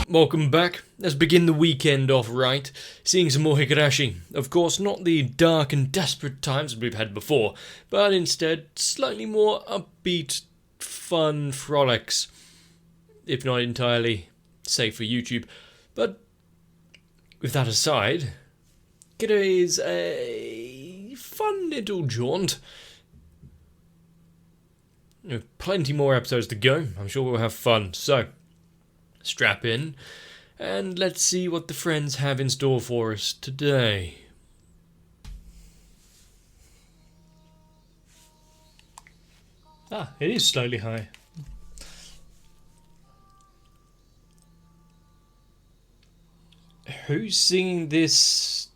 welcome back. Let's begin the weekend off right, seeing some more Higurashi. Of course, not the dark and desperate times we've had before, but instead slightly more upbeat, fun frolics. If not entirely safe for YouTube. But with that aside, today is a fun little jaunt. Plenty more episodes to go. I'm sure we'll have fun. So, strap in, and let's see what the friends have in store for us today. It is slightly high. Who's singing this?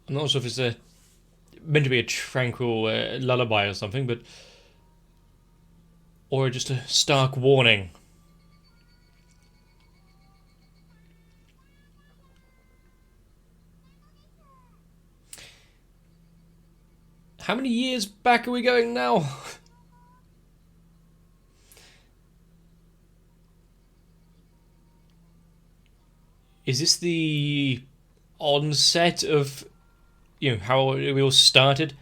I'm not sure if it's meant to be a tranquil lullaby or something, but or just a stark warning. How many years back are we going now? Is this the onset of, how we all started?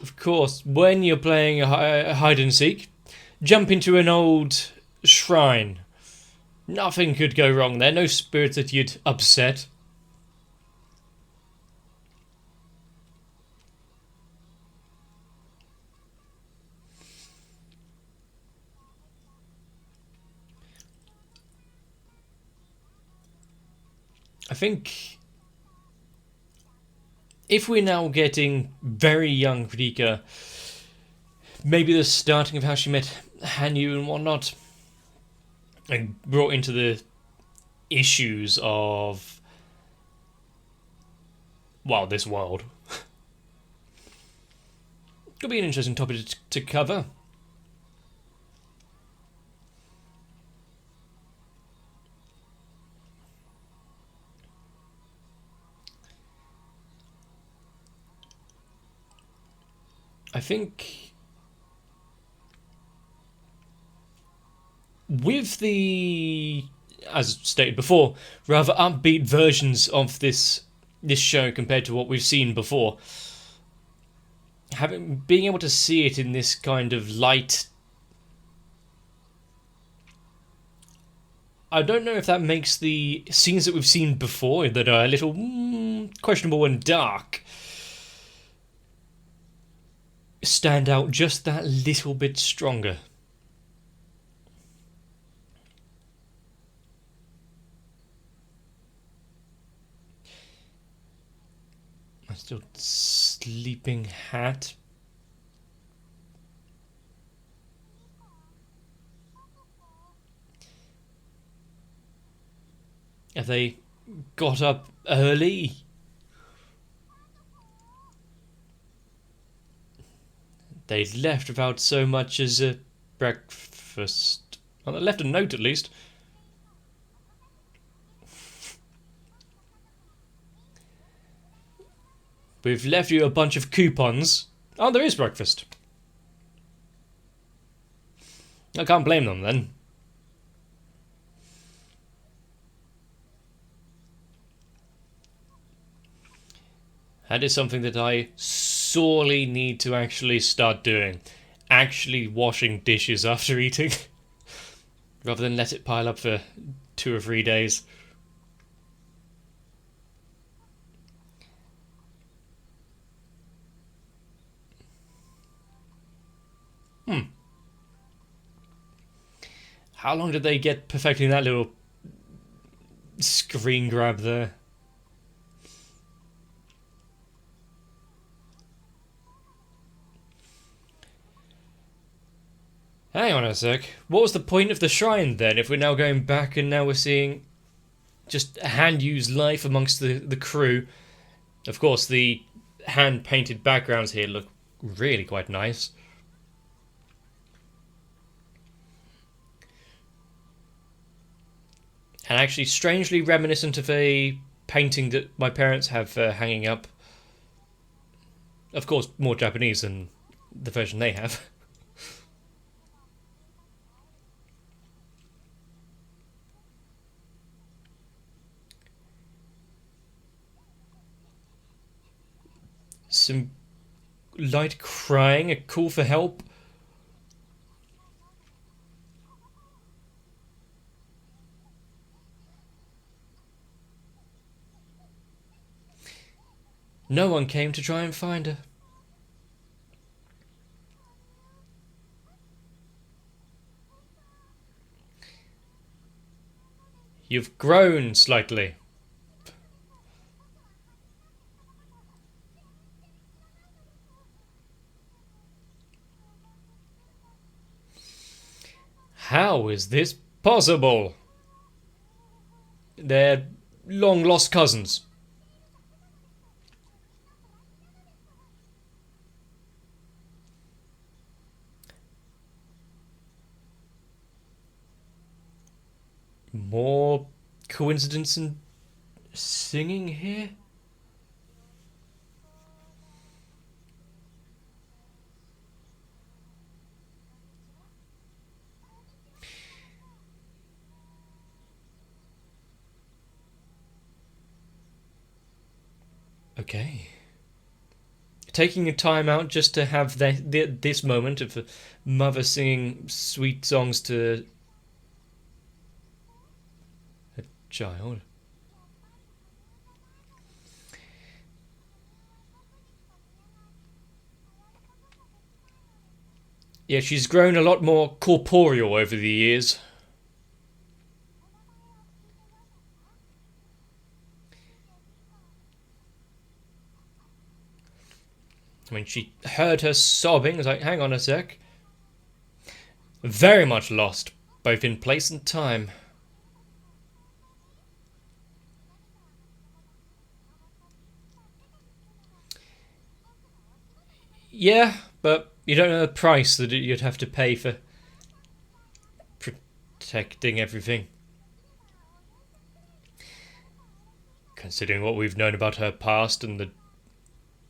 Of course, when you're playing a hide and seek, jump into an old shrine. Nothing could go wrong there, no spirits that you'd upset. I think if we're now getting very young Rika, maybe the starting of how she met Hanyu and whatnot, and brought into the issues of, this world. Could be an interesting topic to cover. I think with the, as stated before, rather upbeat versions of this show compared to what we've seen before, being able to see it in this kind of light, I don't know if that makes the scenes that we've seen before that are a little questionable and dark stand out just that little bit stronger. My still sleeping hat. Have they got up early? They'd left without so much as a breakfast. Well, they left a note at least. We've left you a bunch of coupons. Oh, there is breakfast. I can't blame them then. That is something that I sorely need to actually start doing. Actually washing dishes after eating. Rather than let it pile up for 2 or 3 days. How long did they get perfecting that little screen grab there? Hang on a sec. What was the point of the shrine then, if we're now going back and now we're seeing just Hanyu's life amongst the crew? Of course, the hand-painted backgrounds here look really quite nice. And actually strangely reminiscent of a painting that my parents have hanging up. Of course, more Japanese than the version they have. Some light crying, a call for help. No one came to try and find her. You've grown slightly. How is this possible? They're long lost cousins. More coincidence and singing here? Okay. Taking a time out just to have this moment of a mother singing sweet songs to a child. Yeah, she's grown a lot more corporeal over the years. When she heard her sobbing, I was like, hang on a sec. Very much lost, both in place and time. Yeah, but you don't know the price that you'd have to pay for protecting everything. Considering what we've known about her past and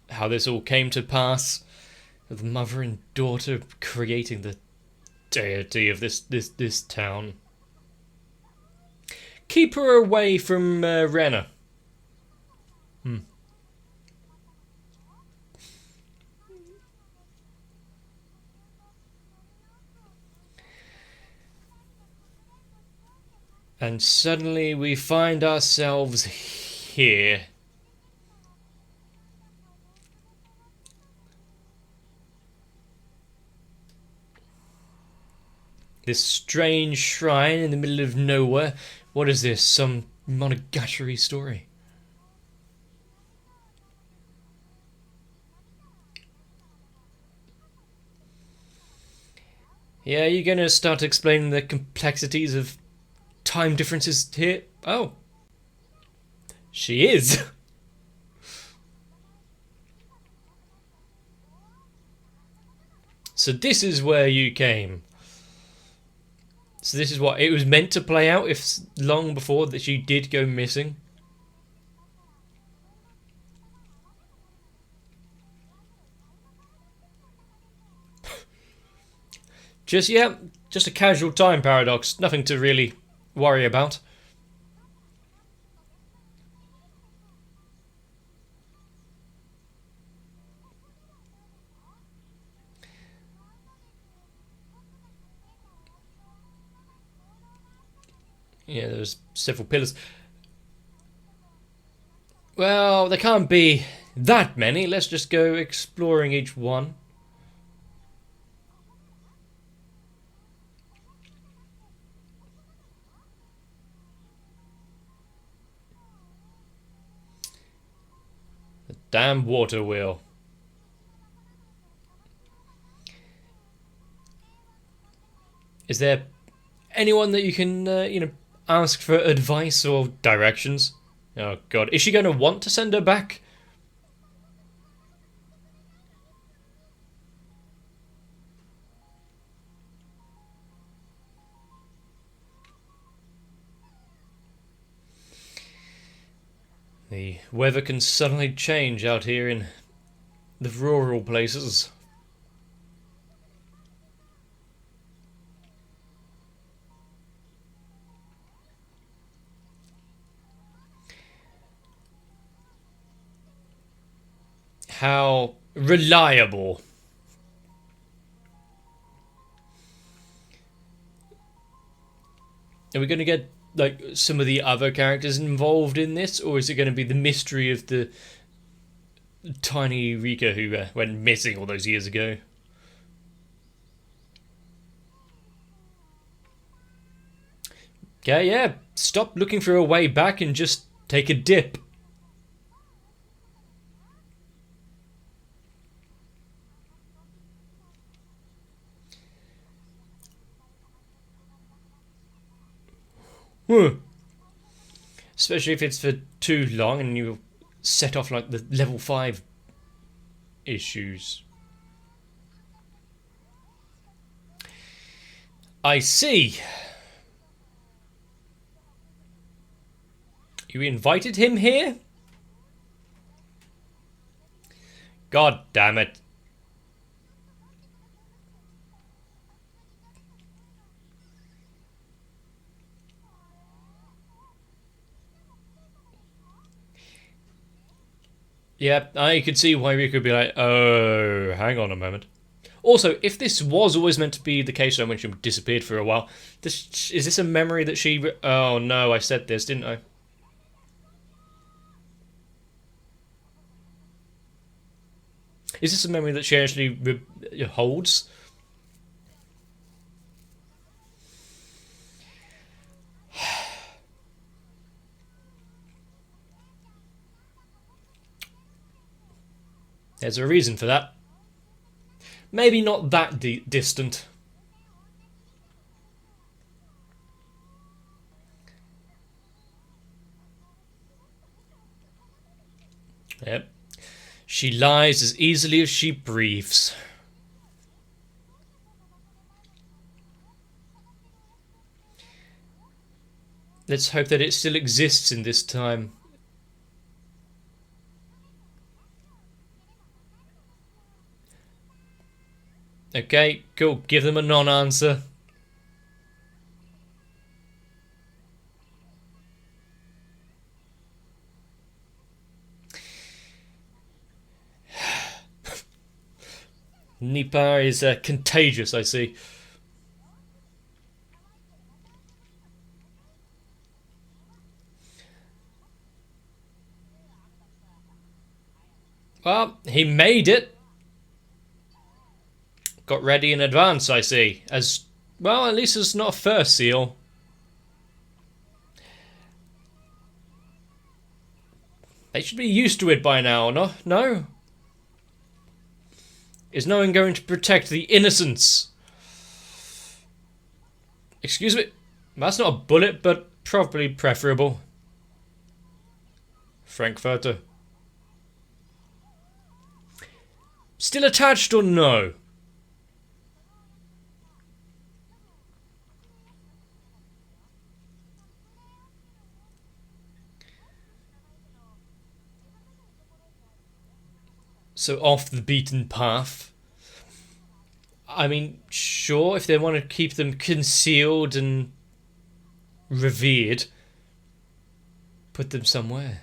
how this all came to pass, the mother and daughter creating the deity of this town. Keep her away from Rena. And suddenly we find ourselves here. This strange shrine in the middle of nowhere. What is this? Some Monogatari story? Yeah, you're gonna start explaining the complexities of time differences here? Oh. She is. So this is where you came. So this is what it was meant to play out if long before that she did go missing. Just a casual time paradox, nothing to really worry about. Yeah, there's several pillars. Well, there can't be that many. Let's just go exploring each one. The damn water wheel. Is there anyone that you can, ask for advice or directions? Oh god, is she going to want to send her back? The weather can suddenly change out here in the rural places. How reliable. Are we going to get like some of the other characters involved in this, or is it going to be the mystery of the tiny Rika who went missing all those years ago? Okay, yeah. Stop looking for a way back and just take a dip. Especially if it's for too long and you set off like the level 5 issues. I see. You invited him here? God damn it. Yeah, I could see why we could be like, oh, hang on a moment. Also, if this was always meant to be the case when she disappeared for a while, is this a memory that she... Oh no, I said this, didn't I? Is this a memory that she actually holds? There's a reason for that. Maybe not that distant. Yep. She lies as easily as she breathes. Let's hope that it still exists in this time. Okay, cool. Give them a non-answer. Nipa is contagious, I see. Well, he made it. Got ready in advance, I see. As well, at least it's not a first seal. They should be used to it by now, no? No? Is no one going to protect the innocents? Excuse me? That's not a bullet, but probably preferable. Frankfurter. Still attached or no? So off the beaten path. I mean, sure, if they want to keep them concealed and revered, put them somewhere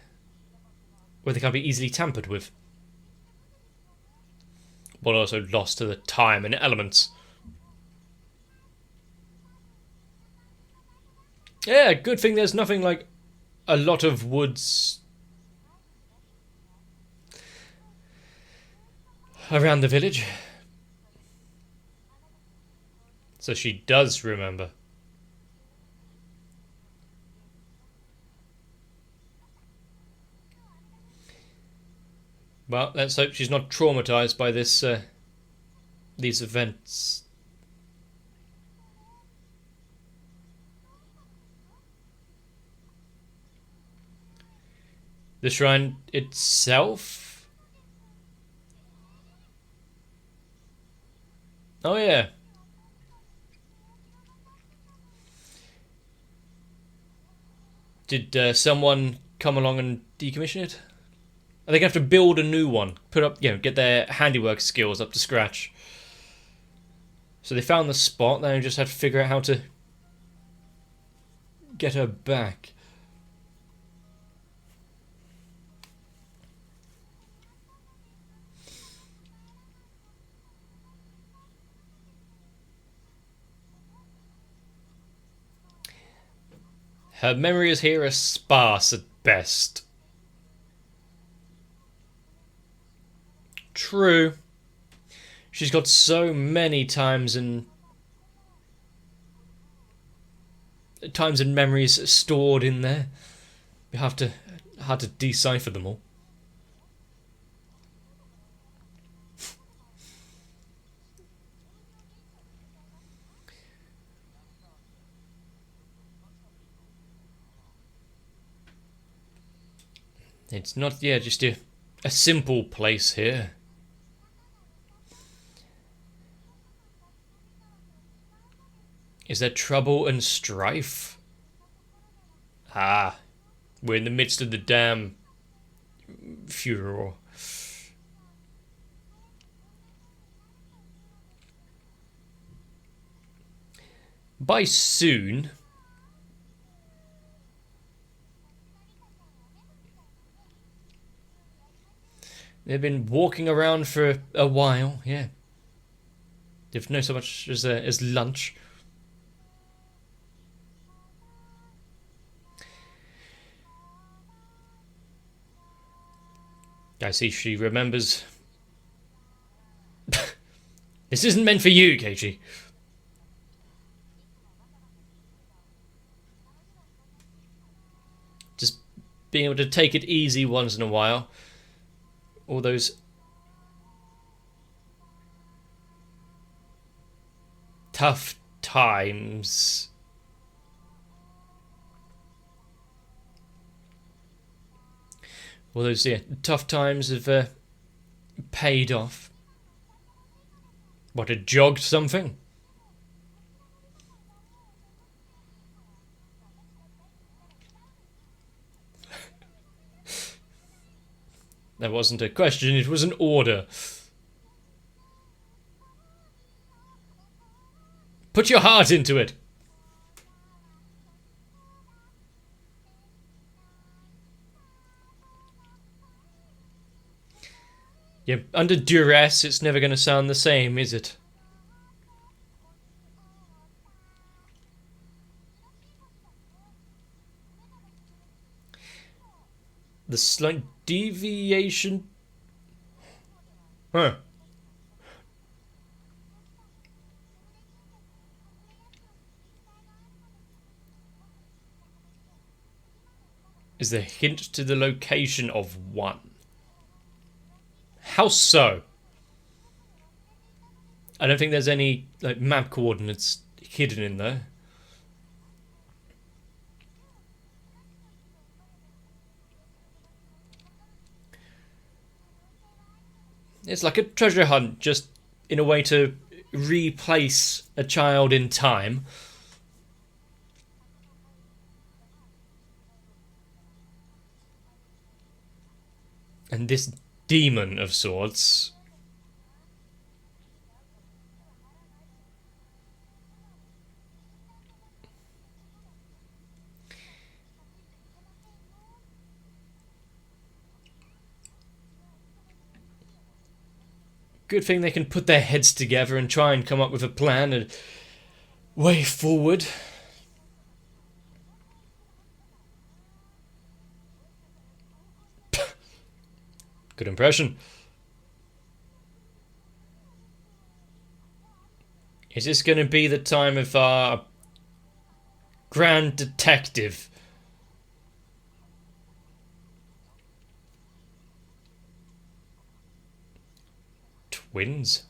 where they can't be easily tampered with. But also lost to the time and elements. Yeah, good thing there's nothing like a lot of woods around the village. So she does remember. Well, let's hope she's not traumatized by this, these events. The shrine itself? Oh yeah. Did someone come along and decommission it? Are they going to have to build a new one? Put up, get their handiwork skills up to scratch. So they found the spot, they just had to figure out how to get her back. Her memories here are sparse at best. True. She's got so many times and memories stored in there. We have to hard to decipher them all. It's not, just a simple place here. Is there trouble and strife? Ah, we're in the midst of the damn furor. By soon, they've been walking around for a while, yeah. They've no so much as lunch. I see she remembers. This isn't meant for you, Keiichi. Just being able to take it easy once in a while. All those tough times. All those tough times have paid off. What, it jogged something? That wasn't a question, it was an order. Put your heart into it. Yeah, under duress, it's never going to sound the same, is it? The slight deviation. Huh. Is the hint to the location of one. How so? I don't think there's any map coordinates hidden in there. It's like a treasure hunt, just in a way to replace a child in time. And this demon of sorts. Good thing they can put their heads together and try and come up with a plan and way forward. Good impression. Is this going to be the time of our grand detective? Twins?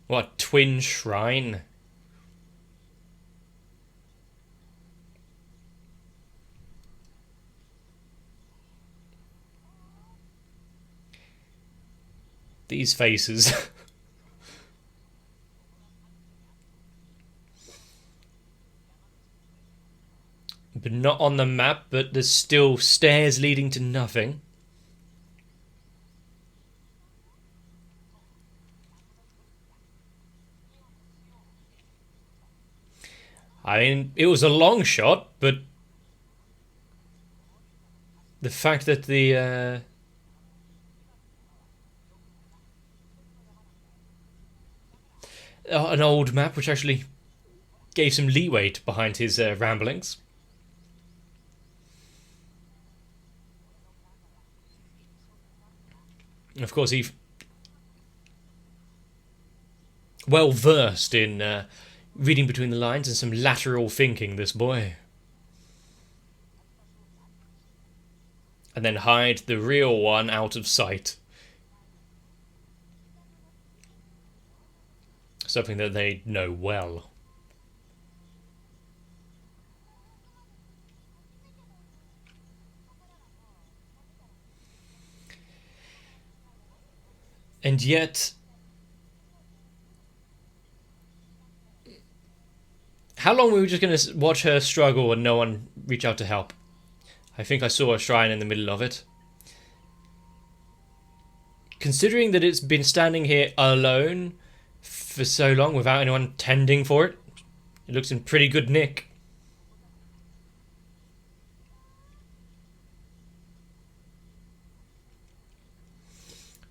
What, twin shrine? These faces. But not on the map, but there's still stairs leading to nothing. I mean, it was a long shot, but the fact that the an old map which actually gave some leeway behind his ramblings. Of course, he's well versed in reading between the lines and some lateral thinking, this boy. And then hide the real one out of sight. Something that they know well. And yet, how long were we just going to watch her struggle and no one reach out to help? I think I saw a shrine in the middle of it. Considering that it's been standing here alone for so long without anyone tending for it, it looks in pretty good nick.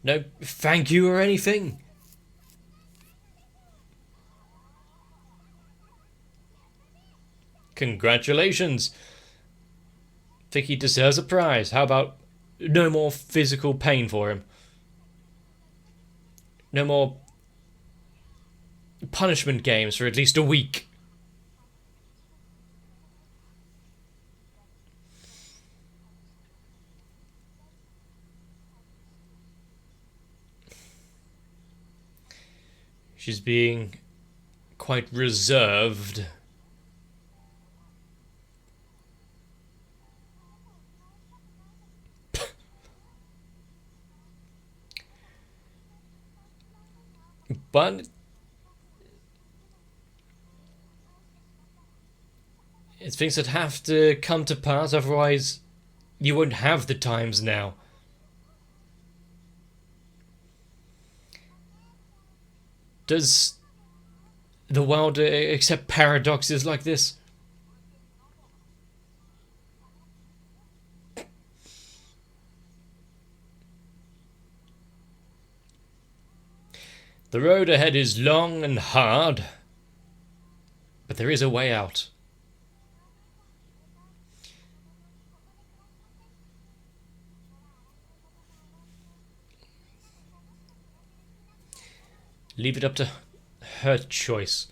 No thank you or anything. Congratulations. Think he deserves a prize. How about no more physical pain for him? No more punishment games for at least a week. She's being quite reserved. But it's things that have to come to pass, otherwise you won't have the times now. Does the world accept paradoxes like this? The road ahead is long and hard, but there is a way out. Leave it up to her choice.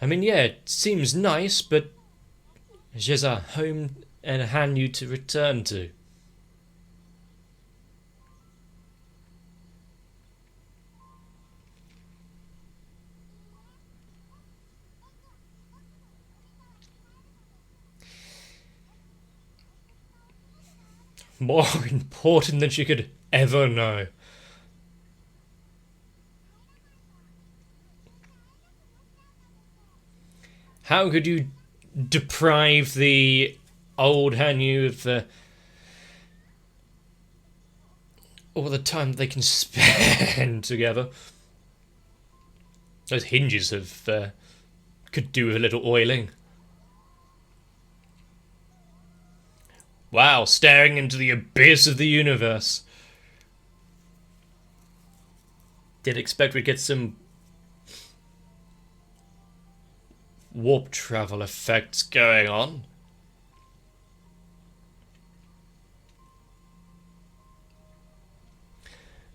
I mean, yeah, it seems nice, but she has a home and a Hanyu to return to. More important than she could ever know. How could you deprive the old Hanyu of all the time they can spend together? Those hinges have could do with a little oiling. Wow, staring into the abyss of the universe. Did expect we'd get some warp travel effects going on.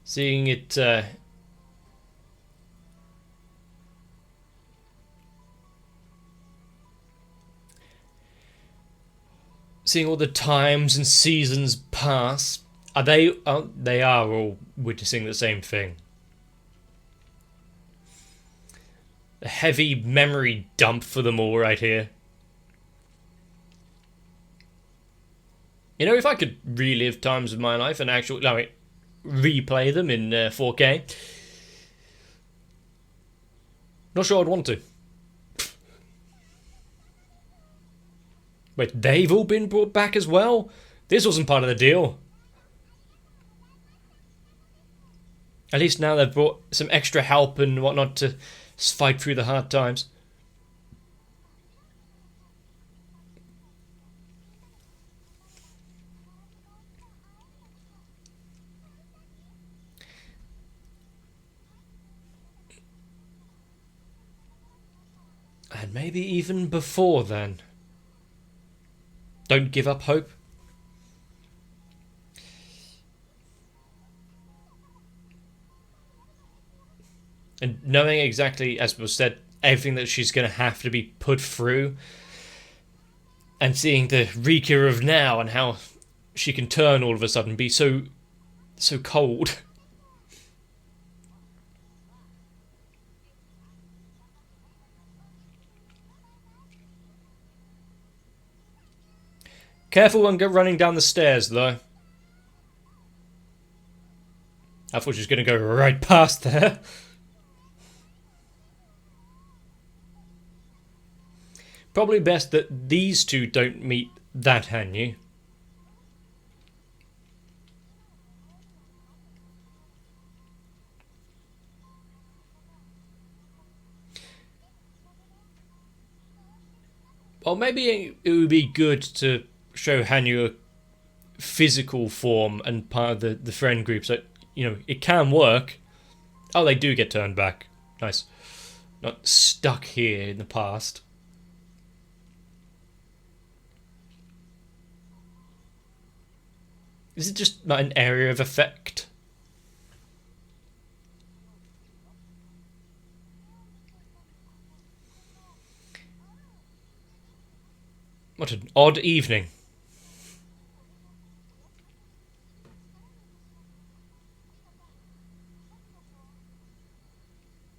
Seeing it seeing all the times and seasons pass, they are all witnessing the same thing. A heavy memory dump for them all right here. You know, if I could relive times of my life and actually replay them in 4K, not sure I'd want to. Wait, they've all been brought back as well? This wasn't part of the deal. At least now they've brought some extra help and whatnot to fight through the hard times. And maybe even before then. Don't give up hope. And knowing exactly, as was said, everything that she's going to have to be put through, and seeing the Rika of now and how she can turn all of a sudden, be so cold. Careful when running down the stairs, though. I thought she was going to go right past there. Probably best that these two don't meet that Hanyu. Well, maybe it would be good to show Hanyu a physical form and part of the friend group, so, you know, it can work. Oh, they do get turned back. Nice. Not stuck here in the past. Is it just an area of effect? What an odd evening.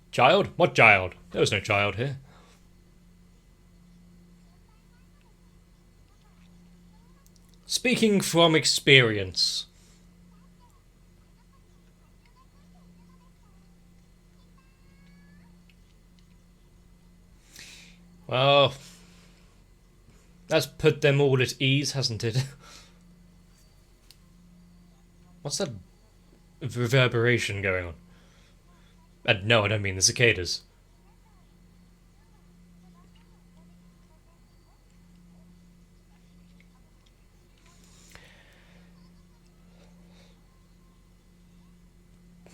Child? What child? There was no child here. Speaking from experience. Well, that's put them all at ease, hasn't it? What's that reverberation going on? And no, I don't mean the cicadas.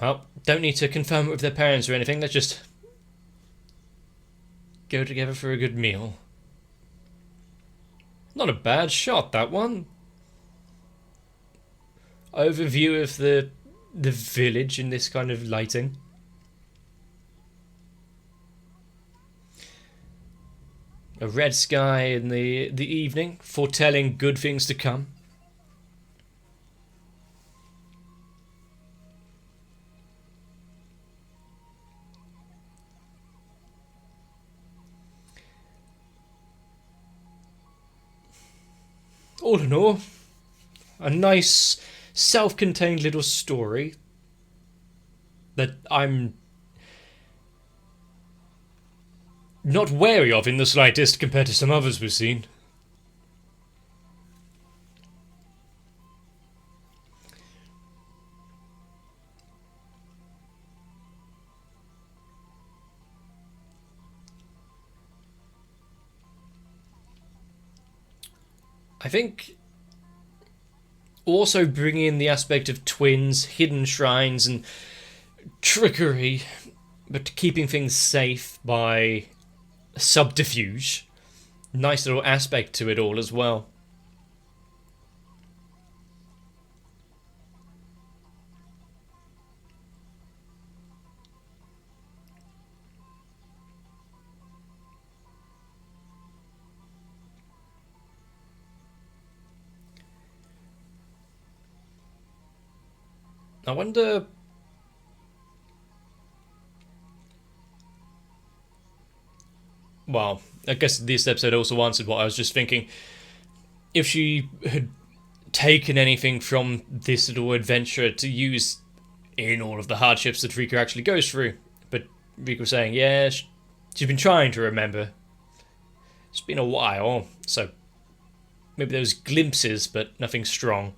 Well, don't need to confirm it with their parents or anything. Let's just go together for a good meal. Not a bad shot, that one. Overview of the village in this kind of lighting. A red sky in the evening, foretelling good things to come. All in all, a nice, self-contained little story that I'm not wary of in the slightest compared to some others we've seen. I think also bringing in the aspect of twins, hidden shrines, and trickery, but keeping things safe by subterfuge. Nice little aspect to it all as well. I wonder... Well, I guess this episode also answered what I was just thinking. If she had taken anything from this little adventure to use in all of the hardships that Rika actually goes through. But Rika was saying, yeah, she's been trying to remember. It's been a while, so Maybe there was glimpses, but nothing strong.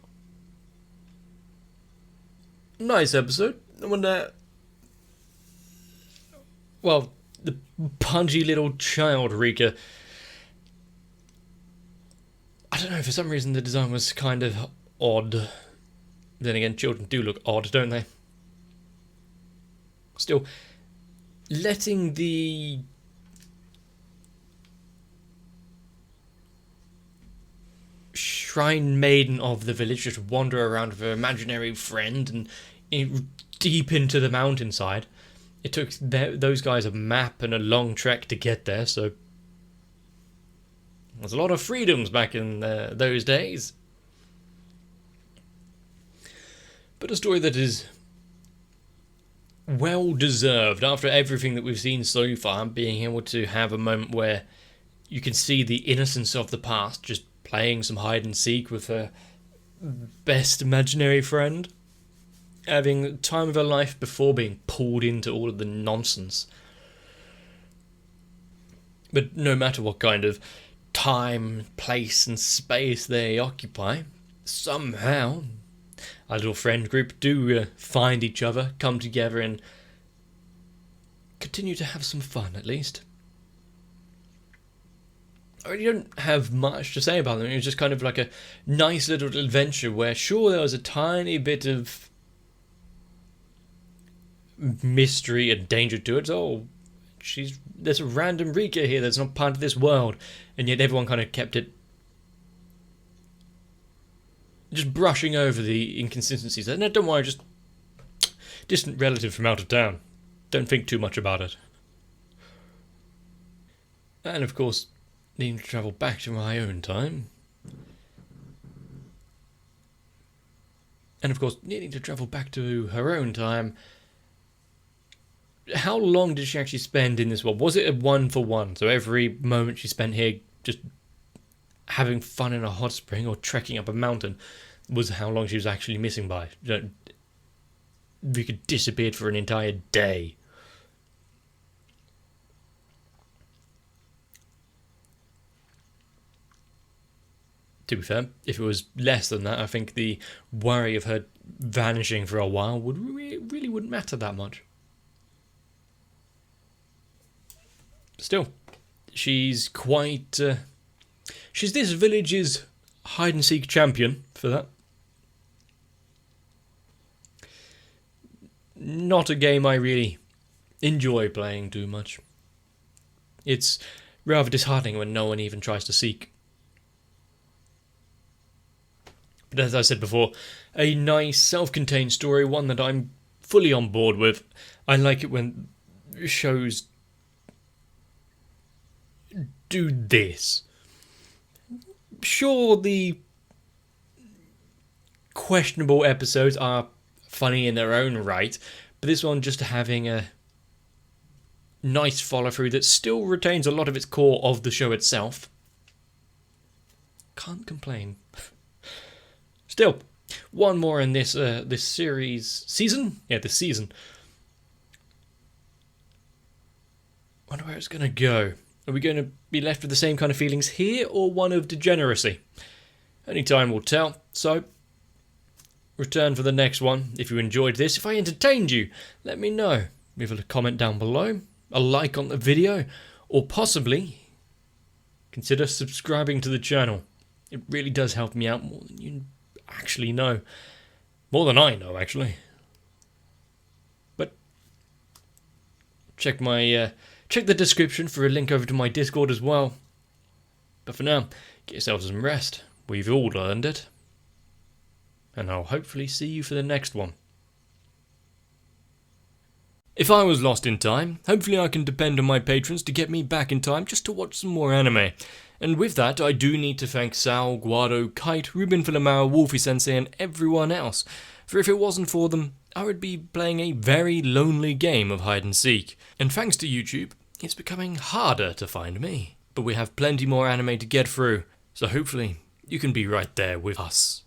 Nice episode. I wonder... Well, the punchy little child Rika... I don't know, for some reason the design was kind of odd. Then again, children do look odd, don't they? Still, letting the shrine maiden of the village just wander around with her imaginary friend and deep into the mountainside. It took those guys a map and a long trek to get there, so there's a lot of freedoms back in those days. But a story that is well deserved after everything that we've seen so far, being able to have a moment where you can see the innocence of the past, just playing some hide and seek with her best imaginary friend, having the time of her life before being pulled into all of the nonsense. But no matter what kind of time, place and space they occupy, somehow our little friend group do find each other, come together and continue to have some fun at least. I really don't have much to say about them. It was just kind of like a nice little adventure where sure there was a tiny bit of mystery and danger to it. Oh, there's a random Rika here that's not part of this world, and yet everyone kind of kept it just brushing over the inconsistencies. No, don't worry, just distant relative from out of town. Don't think too much about it. And of course, needing to travel back to my own time. And of course, needing to travel back to her own time. How long did she actually spend in this world? Was it a 1-for-1? So every moment she spent here just having fun in a hot spring or trekking up a mountain was how long she was actually missing by. We could disappear for an entire day. To be fair, if it was less than that, I think the worry of her vanishing for a while would really wouldn't matter that much. Still, she's quite... she's this village's hide-and-seek champion, for that. Not a game I really enjoy playing too much. It's rather disheartening when no one even tries to seek. But as I said before, a nice self-contained story, one that I'm fully on board with. I like it when shows do this. Sure, the questionable episodes are funny in their own right, but this one just having a nice follow-through that still retains a lot of its core of the show itself. Can't complain. Still, one more in this season. Wonder where it's going to go. Are we going to be left with the same kind of feelings here, or one of degeneracy? Only time will tell, so return for the next one. If you enjoyed this, if I entertained you, let me know. Leave a comment down below, a like on the video, or possibly consider subscribing to the channel. It really does help me out more than you actually know. More than I know, actually. But check the description for a link over to my Discord as well. But for now, get yourselves some rest. We've all earned it. And I'll hopefully see you for the next one. If I was lost in time, hopefully I can depend on my patrons to get me back in time just to watch some more anime. And with that, I do need to thank Sal, Guado, Kite, Ruben Filamara, Wolfie Sensei and everyone else. For if it wasn't for them, I would be playing a very lonely game of hide and seek. And thanks to YouTube, it's becoming harder to find me. But we have plenty more anime to get through, so hopefully you can be right there with us.